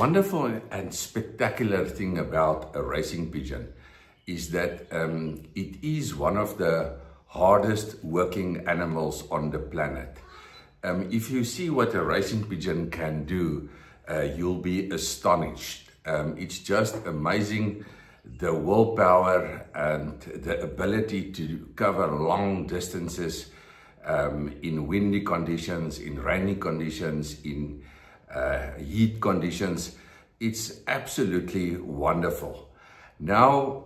wonderful and spectacular thing about a racing pigeon is that it is one of the hardest working animals on the planet. If you see what a racing pigeon can do, you'll be astonished. It's just amazing, the willpower and the ability to cover long distances in windy conditions, in rainy conditions, in heat conditions. It's absolutely wonderful. Now,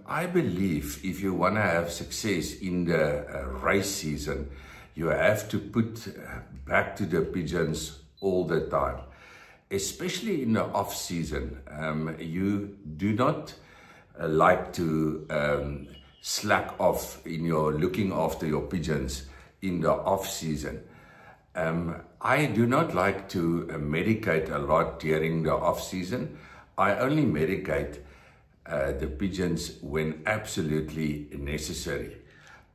I believe if you want to have success in the race season, you have to put back to the pigeons all the time, especially in the off season. You do not like to slack off in your looking after your pigeons in the off season. I do not like to medicate a lot during the off season. I only medicate the pigeons when absolutely necessary.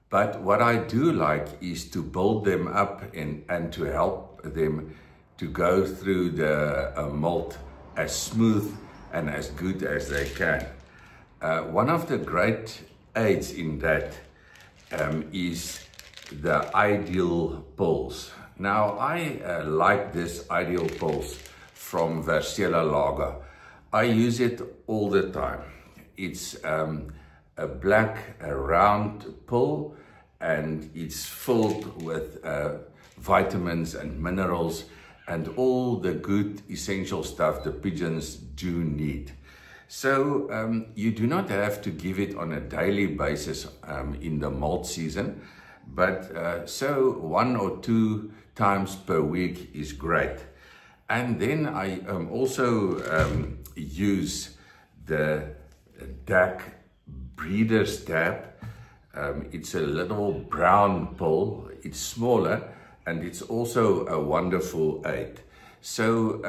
But what I do like is to build them up and to help them to go through the molt as smooth and as good as they can. One of the great aids in that is the Ideal Pulse. Now, I like this Ideal Pulse from Versilla Lager. I use it all the time. It's a black round pull, and it's filled with vitamins and minerals and all the good essential stuff the pigeons do need. So you do not have to give it on a daily basis in the molt season, but so 1 or 2 times per week is great. And then I also use the DAC Breeder's Dab. It's a little brown pull. It's smaller and it's also a wonderful aid. So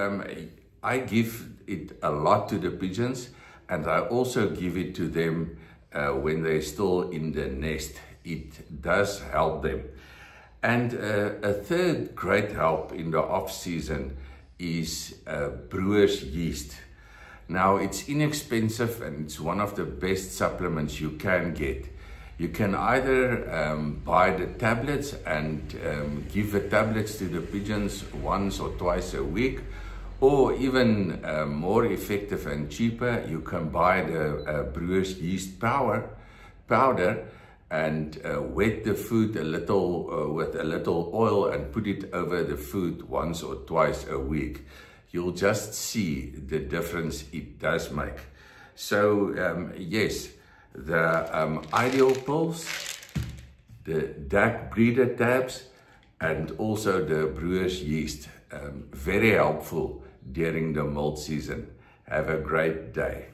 I give it a lot to the pigeons, and I also give it to them when they're still in the nest. It does help them. And a third great help in the off season is brewer's yeast. Now, it's inexpensive and it's one of the best supplements you can get. You can either buy the tablets and give the tablets to the pigeons once or twice a week, or even more effective and cheaper, you can buy the brewer's yeast powder and wet the food a little with a little oil and put it over the food once or twice a week. You'll just see the difference it does make. So yes, the Ideal Pulse, the DAC Breeder Tabs, and also the brewer's yeast. Very helpful during the molt season. Have a great day.